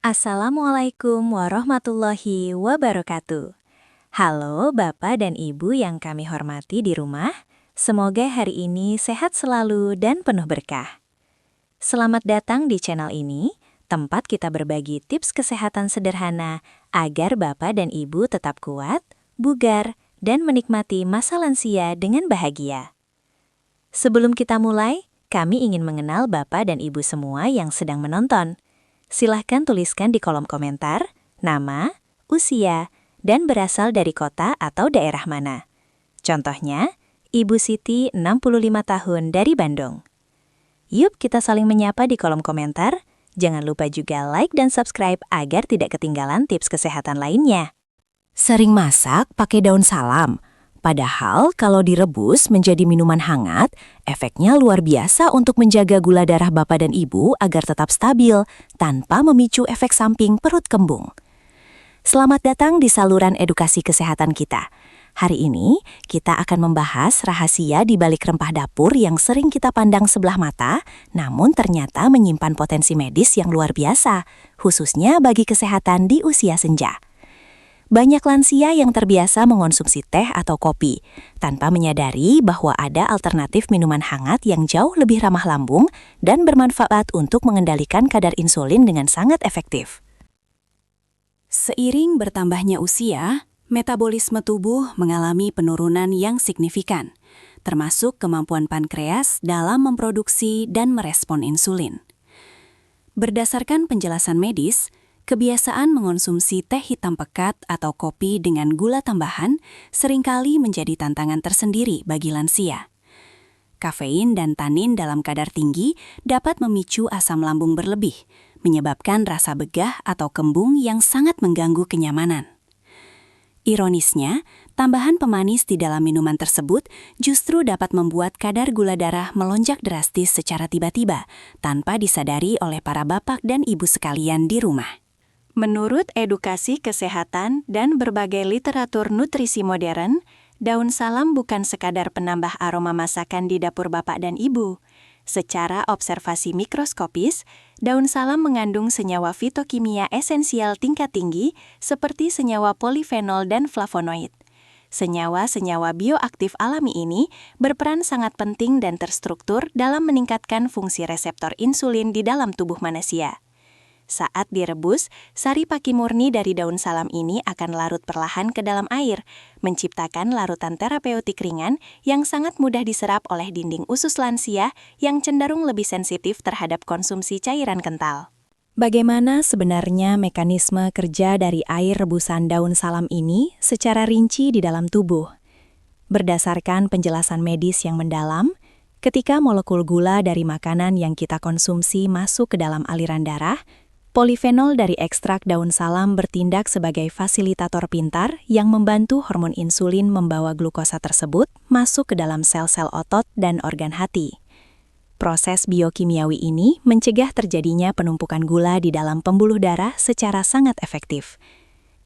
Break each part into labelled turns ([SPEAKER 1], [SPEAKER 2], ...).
[SPEAKER 1] Assalamualaikum warahmatullahi wabarakatuh. Halo Bapak dan Ibu yang kami hormati di rumah. Semoga hari ini sehat selalu dan penuh berkah. Selamat datang di channel ini, tempat kita berbagi tips kesehatan sederhana agar Bapak dan Ibu tetap kuat, bugar, dan menikmati masa lansia dengan bahagia. Sebelum kita mulai, kami ingin mengenal Bapak dan Ibu semua yang sedang menonton. Silahkan tuliskan di kolom komentar nama, usia, dan berasal dari kota atau daerah mana. Contohnya, Ibu Siti 65 tahun dari Bandung. Yuk kita saling menyapa di kolom komentar. Jangan lupa juga like dan subscribe agar tidak ketinggalan tips kesehatan lainnya.
[SPEAKER 2] Sering masak pakai daun salam. Padahal kalau direbus menjadi minuman hangat, efeknya luar biasa untuk menjaga gula darah Bapak dan Ibu agar tetap stabil tanpa memicu efek samping perut kembung. Selamat datang di saluran edukasi kesehatan kita. Hari ini kita akan membahas rahasia di balik rempah dapur yang sering kita pandang sebelah mata, namun ternyata menyimpan potensi medis yang luar biasa, khususnya bagi kesehatan di usia senja. Banyak lansia yang terbiasa mengonsumsi teh atau kopi, tanpa menyadari bahwa ada alternatif minuman hangat yang jauh lebih ramah lambung dan bermanfaat untuk mengendalikan kadar insulin dengan sangat efektif. Seiring bertambahnya usia, metabolisme tubuh mengalami penurunan yang signifikan, termasuk kemampuan pankreas dalam memproduksi dan merespon insulin. Berdasarkan penjelasan medis, kebiasaan mengonsumsi teh hitam pekat atau kopi dengan gula tambahan seringkali menjadi tantangan tersendiri bagi lansia. Kafein dan tanin dalam kadar tinggi dapat memicu asam lambung berlebih, menyebabkan rasa begah atau kembung yang sangat mengganggu kenyamanan. Ironisnya, tambahan pemanis di dalam minuman tersebut justru dapat membuat kadar gula darah melonjak drastis secara tiba-tiba, tanpa disadari oleh para bapak dan ibu sekalian di rumah. Menurut edukasi kesehatan dan berbagai literatur nutrisi modern, daun salam bukan sekadar penambah aroma masakan di dapur Bapak dan Ibu. Secara observasi mikroskopis, daun salam mengandung senyawa fitokimia esensial tingkat tinggi seperti senyawa polifenol dan flavonoid. Senyawa-senyawa bioaktif alami ini berperan sangat penting dan terstruktur dalam meningkatkan fungsi reseptor insulin di dalam tubuh manusia. Saat direbus, sari paki murni dari daun salam ini akan larut perlahan ke dalam air, menciptakan larutan terapeutik ringan yang sangat mudah diserap oleh dinding usus lansia yang cenderung lebih sensitif terhadap konsumsi cairan kental. Bagaimana sebenarnya mekanisme kerja dari air rebusan daun salam ini secara rinci di dalam tubuh? Berdasarkan penjelasan medis yang mendalam, ketika molekul gula dari makanan yang kita konsumsi masuk ke dalam aliran darah, polifenol dari ekstrak daun salam bertindak sebagai fasilitator pintar yang membantu hormon insulin membawa glukosa tersebut masuk ke dalam sel-sel otot dan organ hati. Proses biokimiawi ini mencegah terjadinya penumpukan gula di dalam pembuluh darah secara sangat efektif.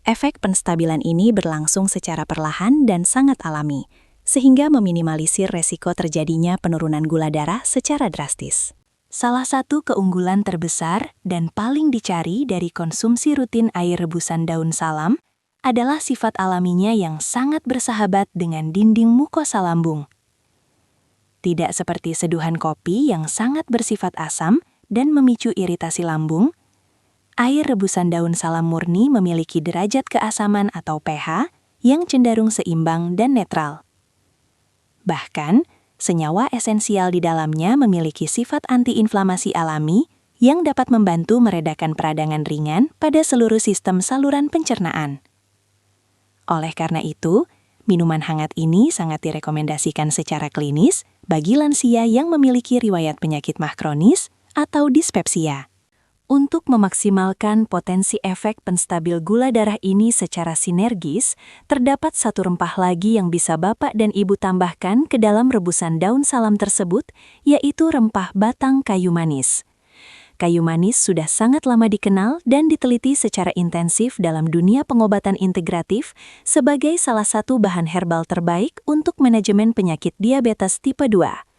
[SPEAKER 2] Efek penstabilan ini berlangsung secara perlahan dan sangat alami, sehingga meminimalisir resiko terjadinya penurunan gula darah secara drastis. Salah satu keunggulan terbesar dan paling dicari dari konsumsi rutin air rebusan daun salam adalah sifat alaminya yang sangat bersahabat dengan dinding mukosa lambung. Tidak seperti seduhan kopi yang sangat bersifat asam dan memicu iritasi lambung, air rebusan daun salam murni memiliki derajat keasaman atau pH yang cenderung seimbang dan netral. Bahkan, senyawa esensial di dalamnya memiliki sifat antiinflamasi alami yang dapat membantu meredakan peradangan ringan pada seluruh sistem saluran pencernaan. Oleh karena itu, minuman hangat ini sangat direkomendasikan secara klinis bagi lansia yang memiliki riwayat penyakit MAH kronis atau dispepsia. Untuk memaksimalkan potensi efek penstabil gula darah ini secara sinergis, terdapat satu rempah lagi yang bisa Bapak dan Ibu tambahkan ke dalam rebusan daun salam tersebut, yaitu rempah batang kayu manis. Kayu manis sudah sangat lama dikenal dan diteliti secara intensif dalam dunia pengobatan integratif sebagai salah satu bahan herbal terbaik untuk manajemen penyakit diabetes tipe 2.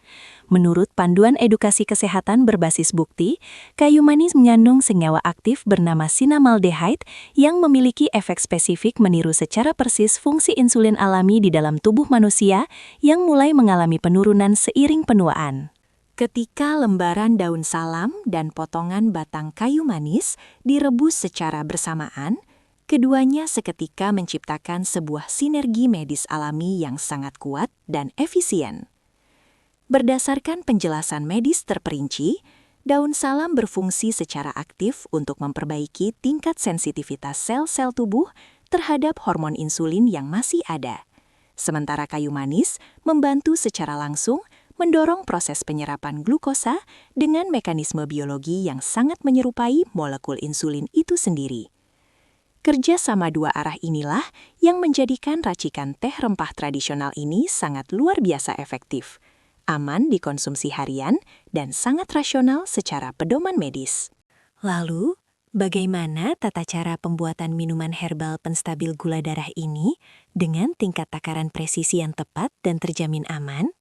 [SPEAKER 1] Menurut panduan edukasi kesehatan berbasis bukti, kayu manis mengandung senyawa aktif bernama sinamaldehyd yang memiliki efek spesifik meniru secara persis fungsi insulin alami di dalam tubuh manusia yang mulai mengalami penurunan seiring penuaan. Ketika lembaran daun salam dan potongan batang kayu manis direbus secara bersamaan, keduanya seketika menciptakan sebuah sinergi medis alami yang sangat kuat dan efisien. Berdasarkan penjelasan medis terperinci, daun salam berfungsi secara aktif untuk memperbaiki tingkat sensitivitas sel-sel tubuh terhadap hormon insulin yang masih ada. Sementara kayu manis membantu secara langsung mendorong proses penyerapan glukosa dengan mekanisme biologi yang sangat menyerupai molekul insulin itu sendiri. Kerja sama dua arah inilah yang menjadikan racikan teh rempah tradisional ini sangat luar biasa efektif, aman dikonsumsi harian, dan sangat rasional secara pedoman medis. Lalu, bagaimana tata cara pembuatan minuman herbal penstabil gula darah ini dengan tingkat takaran presisi yang tepat dan terjamin aman?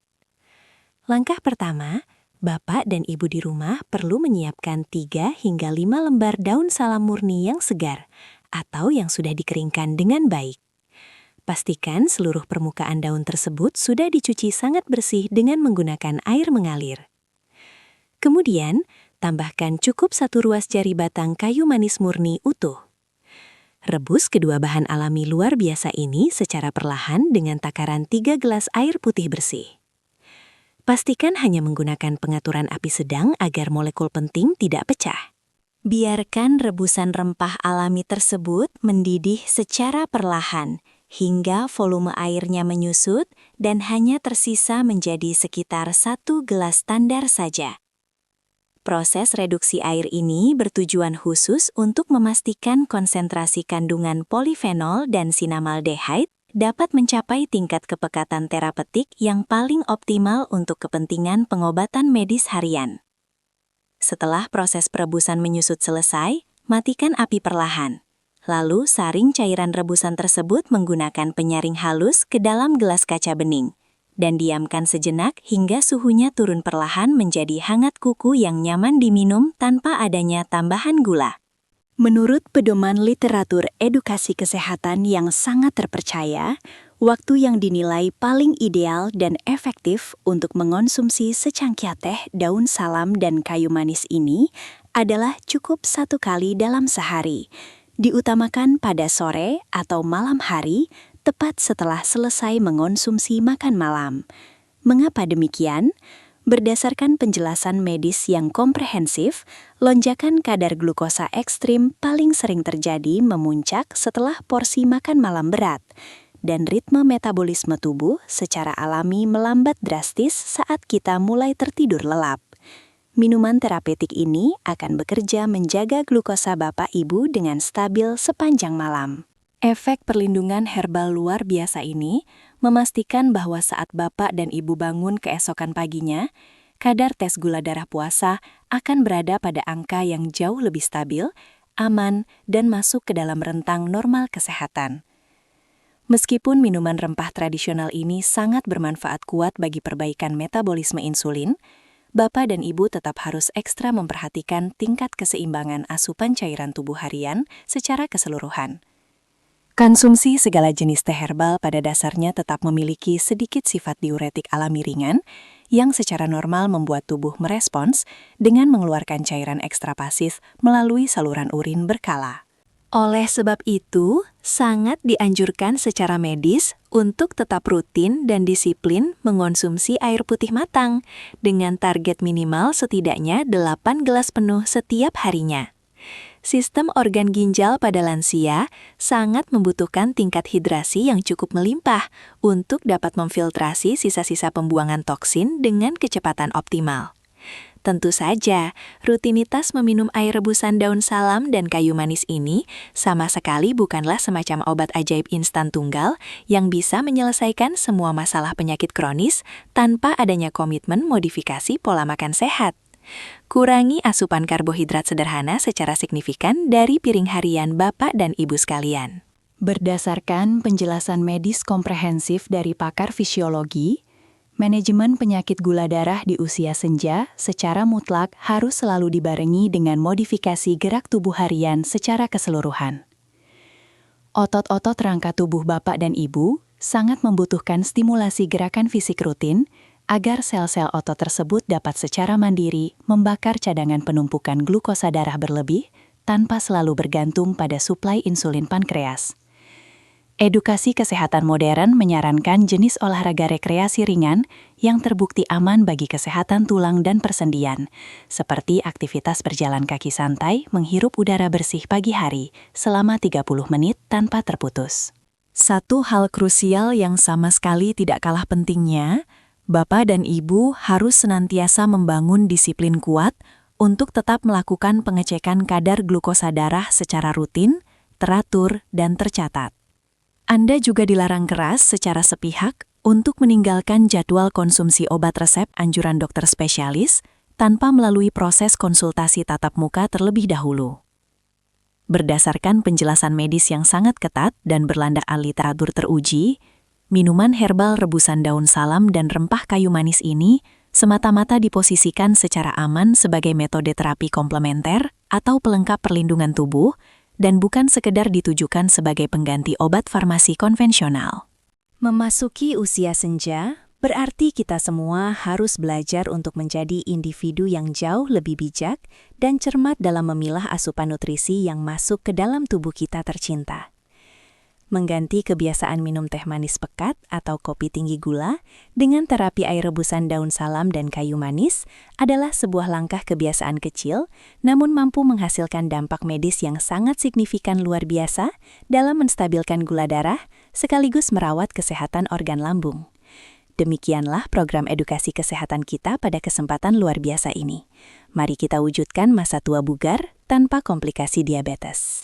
[SPEAKER 1] Langkah pertama, Bapak dan Ibu di rumah perlu menyiapkan 3 hingga 5 lembar daun salam murni yang segar atau yang sudah dikeringkan dengan baik. Pastikan seluruh permukaan daun tersebut sudah dicuci sangat bersih dengan menggunakan air mengalir. Kemudian, tambahkan cukup 1 ruas jari batang kayu manis murni utuh. Rebus kedua bahan alami luar biasa ini secara perlahan dengan takaran 3 gelas air putih bersih. Pastikan hanya menggunakan pengaturan api sedang agar molekul penting tidak pecah. Biarkan rebusan rempah alami tersebut mendidih secara perlahan, hingga volume airnya menyusut dan hanya tersisa menjadi sekitar 1 gelas standar saja. Proses reduksi air ini bertujuan khusus untuk memastikan konsentrasi kandungan polifenol dan sinamaldehyd dapat mencapai tingkat kepekatan terapeutik yang paling optimal untuk kepentingan pengobatan medis harian. Setelah proses perebusan menyusut selesai, matikan api perlahan. Lalu saring cairan rebusan tersebut menggunakan penyaring halus ke dalam gelas kaca bening, dan diamkan sejenak hingga suhunya turun perlahan menjadi hangat kuku yang nyaman diminum tanpa adanya tambahan gula. Menurut pedoman literatur edukasi kesehatan yang sangat terpercaya, waktu yang dinilai paling ideal dan efektif untuk mengonsumsi secangkir teh daun salam dan kayu manis ini adalah cukup 1 kali dalam sehari. Diutamakan pada sore atau malam hari, tepat setelah selesai mengonsumsi makan malam. Mengapa demikian? Berdasarkan penjelasan medis yang komprehensif, lonjakan kadar glukosa ekstrim paling sering terjadi memuncak setelah porsi makan malam berat, dan ritme metabolisme tubuh secara alami melambat drastis saat kita mulai tertidur lelap. Minuman terapeutik ini akan bekerja menjaga glukosa Bapak Ibu dengan stabil sepanjang malam. Efek perlindungan herbal luar biasa ini memastikan bahwa saat Bapak dan Ibu bangun keesokan paginya, kadar tes gula darah puasa akan berada pada angka yang jauh lebih stabil, aman, dan masuk ke dalam rentang normal kesehatan. Meskipun minuman rempah tradisional ini sangat bermanfaat kuat bagi perbaikan metabolisme insulin, Bapak dan Ibu tetap harus ekstra memperhatikan tingkat keseimbangan asupan cairan tubuh harian secara keseluruhan. Konsumsi segala jenis teh herbal pada dasarnya tetap memiliki sedikit sifat diuretik alami ringan yang secara normal membuat tubuh merespons dengan mengeluarkan cairan ekstrapasif melalui saluran urin berkala. Oleh sebab itu, sangat dianjurkan secara medis untuk tetap rutin dan disiplin mengonsumsi air putih matang dengan target minimal setidaknya 8 gelas penuh setiap harinya. Sistem organ ginjal pada lansia sangat membutuhkan tingkat hidrasi yang cukup melimpah untuk dapat memfiltrasi sisa-sisa pembuangan toksin dengan kecepatan optimal. Tentu saja, rutinitas meminum air rebusan daun salam dan kayu manis ini sama sekali bukanlah semacam obat ajaib instan tunggal yang bisa menyelesaikan semua masalah penyakit kronis tanpa adanya komitmen modifikasi pola makan sehat. Kurangi asupan karbohidrat sederhana secara signifikan dari piring harian Bapak dan Ibu sekalian. Berdasarkan penjelasan medis komprehensif dari pakar fisiologi,
[SPEAKER 2] Manajemen penyakit gula darah di usia senja secara mutlak harus selalu dibarengi dengan modifikasi gerak tubuh harian secara keseluruhan. Otot-otot rangka tubuh Bapak dan Ibu sangat membutuhkan stimulasi gerakan fisik rutin agar sel-sel otot tersebut dapat secara mandiri membakar cadangan penumpukan glukosa darah berlebih tanpa selalu bergantung pada suplai insulin pankreas. Edukasi kesehatan modern menyarankan jenis olahraga rekreasi ringan yang terbukti aman bagi kesehatan tulang dan persendian, seperti aktivitas berjalan kaki santai menghirup udara bersih pagi hari selama 30 menit tanpa terputus.
[SPEAKER 1] Satu hal krusial yang sama sekali tidak kalah pentingnya, Bapak dan Ibu harus senantiasa membangun disiplin kuat untuk tetap melakukan pengecekan kadar glukosa darah secara rutin, teratur, dan tercatat. Anda juga dilarang keras secara sepihak untuk meninggalkan jadwal konsumsi obat resep anjuran dokter spesialis tanpa melalui proses konsultasi tatap muka terlebih dahulu. Berdasarkan penjelasan medis yang sangat ketat dan berlandasan literatur teruji, minuman herbal rebusan daun salam dan rempah kayu manis ini semata-mata diposisikan secara aman sebagai metode terapi komplementer atau pelengkap perlindungan tubuh dan bukan sekedar ditujukan sebagai pengganti obat farmasi konvensional. Memasuki usia senja, berarti kita semua harus belajar untuk menjadi individu yang jauh lebih bijak dan cermat dalam memilah asupan nutrisi yang masuk ke dalam tubuh kita tercinta. Mengganti kebiasaan minum teh manis pekat atau kopi tinggi gula dengan terapi air rebusan daun salam dan kayu manis adalah sebuah langkah kebiasaan kecil, namun mampu menghasilkan dampak medis yang sangat signifikan luar biasa dalam menstabilkan gula darah sekaligus merawat kesehatan organ lambung. Demikianlah program edukasi kesehatan kita pada kesempatan luar biasa ini. Mari kita wujudkan masa tua bugar tanpa komplikasi diabetes.